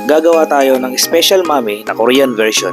gagawa tayo ng special mami na Korean version.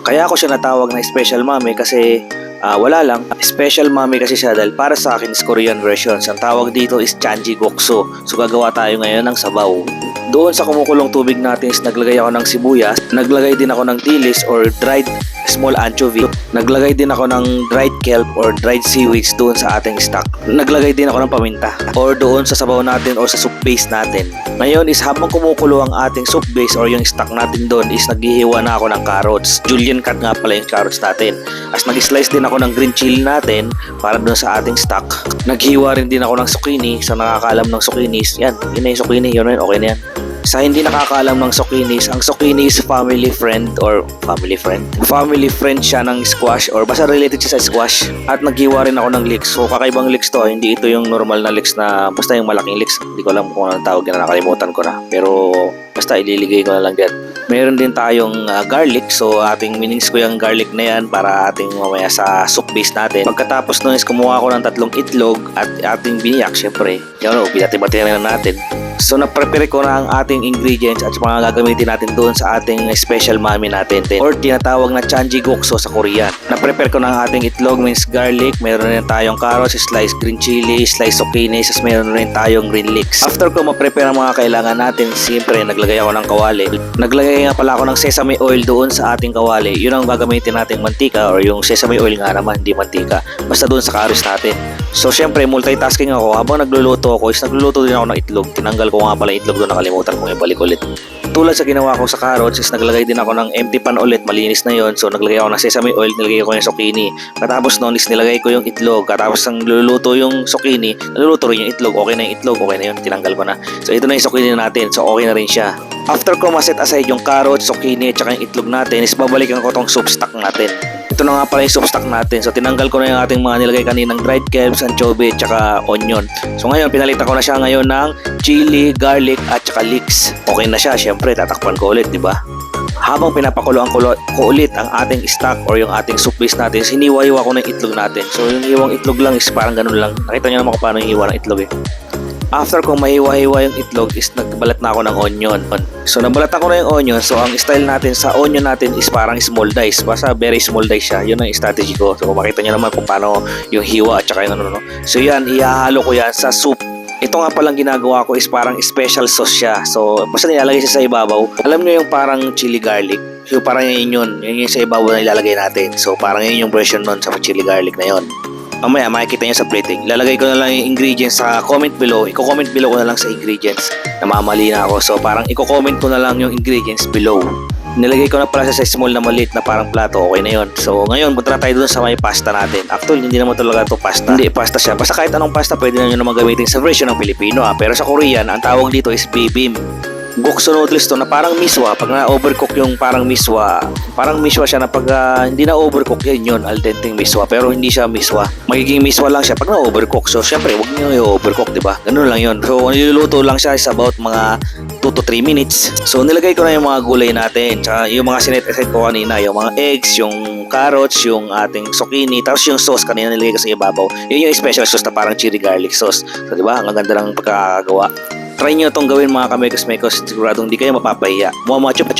Kaya ako siya natawag na special mami kasi wala lang. Special mami kasi siya dahil para sa akin is Korean version. Ang tawag dito is chanji gokso. So gagawa tayo ngayon ng sabaw. Doon sa kumukulong tubig natin is naglagay ako ng sibuyas. Naglagay din ako ng dilis or dried small anchovy. Naglagay din ako ng dried kelp or dried seaweeds doon sa ating stock. Naglagay din ako ng paminta or doon sa sabaw natin or sa soup base natin. Ngayon is habang kumukulo ang ating soup base or yung stock natin doon is naghihiwa na ako ng carrots. Julienne cut nga pala yung carrots natin. As nag-slice din ako ng green chili natin para doon sa ating stock. Naghiwa rin din ako ng zucchini. Sa nakakaalam ng zucchini, yan. Yun na yung zucchini. Yun na yun. Okay na yan. Sa hindi nakakaalam ng zucchinis, ang zucchini is family friend siya ng squash or basta related siya sa squash. At naghiwa rin ako ng leeks. So kakaibang leeks to, hindi ito yung normal na leeks na basta yung malaking leeks. Hindi ko alam kung anong tawag na, nakalimutan ko na. Pero basta ililigay ko na lang dyan. Meron din tayong garlic. So ating minings ko yung garlic na yan para ating mamaya sa soup base natin. Pagkatapos nun is kumuha ko ng 3 itlog at ating biniyak syempre. Yan o, binati-bati na natin. So na-prepare ko na ang ating ingredients at mga gagamitin natin doon sa ating special mami natin or tinatawag na chanji gokso sa Korean. Na-prepare ko na ang ating itlog, means garlic, meron rin tayong carrots, sliced green chili, sliced zucchini, as meron rin tayong green leeks. After ko ma-prepare ang mga kailangan natin, siyempre naglagay ako ng kawali. Naglagay nga pala ako ng sesame oil doon sa ating kawali. Yun ang gagamitin nating mantika or yung sesame oil nga naman, hindi mantika. Basta doon sa carrots natin. So syempre multitasking ako habang nagluluto ako is nagluluto din ako ng itlog. Tinanggal ko nga pala itlog doon, nakalimutan kong ibalik ulit. Tulad sa ginawa ko sa carrots is naglagay din ako ng empty pan ulit, malinis na yon. So naglagay ako ng sesame oil, nilagay ko yung zucchini. Katapos noon is nilagay ko yung itlog. Katapos ng luluto yung zucchini, naluluto rin yung itlog. Okay na yung itlog, okay na yun, tinanggal ko na. So ito na yung zucchini natin, so okay na rin siya. After ko ma-set aside yung carrots, zucchini, at saka yung itlog natin is babalikan ko tong soup stock natin. Ito na nga pala yung soup stock natin. So tinanggal ko na yung ating mga nilagay kaninang dried kelp, anchovy, at saka onion. So ngayon pinalitan ko na siya ngayon ng chili, garlic, at saka leeks. Okay na siya, syempre tatakpan ko ulit, di ba? Habang pinapakuluan ko ulit ang ating stock or yung ating soup base natin, hiniwa-hiwa ko ng itlog natin. So yung hiwang itlog lang is parang ganun lang. Nakita niyo naman kung paano yung hiwa ng itlog eh. After kong mahiwa-hiwa yung itlog is nagbalat na ako ng onion. So nabalatan ko na yung onion. So ang style natin sa onion natin is parang small dice. Basta very small dice siya. Yun ang strategy ko. So makita nyo naman kung paano yung hiwa at saka yung ano. So yan, ihahalo ko yan sa soup. Ito nga palang ginagawa ko is parang special sauce siya. So basta nilalagay siya sa ibabaw. Alam nyo yung parang chili garlic. So parang yun yung sa ibabaw na ilalagay natin. So parang yun yung version nun sa chili garlic na yun. Mamaya makikita nyo sa plating. Lalagay ko na lang yung ingredients sa comment below. Iko-comment below ko na lang sa ingredients. Namamali na ako. So parang iko-comment ko na lang yung ingredients below. Nilagay ko na pala sa small na maliit na parang plato. Okay na yun. So ngayon punta tayo dun sa may pasta natin. Actually hindi naman talaga to pasta. Hindi pasta siya. Basta kahit anong pasta pwede na nyo naman gamitin sa version ng Pilipino. Pero sa Korean ang tawag dito is bibimbap. Gokso noodles to na parang miswa. Pag na-overcook yung parang miswa siya na pag hindi na-overcook yun al dente miswa. Pero hindi siya miswa. Magiging miswa lang siya pag na-overcook. So syempre huwag nyo i-overcook, diba? Ganun lang yun. So niluluto lang siya is about mga 2 to 3 minutes. So nilagay ko na yung mga gulay natin. Tsaka yung mga sinet aside ko kanina. Yung mga eggs, yung carrots, yung ating zucchini. Tapos yung sauce kanina nilagay ko sa ibabaw. Yun yung special sauce na parang chili garlic sauce. So diba? Ang ganda ng pagkakagawa. Try nyo itong gawin mga kamekos-mekos. Siguradong di kayo mapapahiya.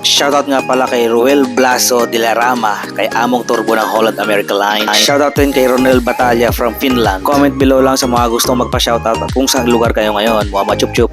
Shoutout nga pala kay Ruel Blaso de la Rama, kay Among Turbo ng Holland America Line. Shoutout din kay Ronel Batalla from Finland. Comment below lang sa mga gustong magpa-shoutout at kung saan lugar kayo ngayon. Chup chup.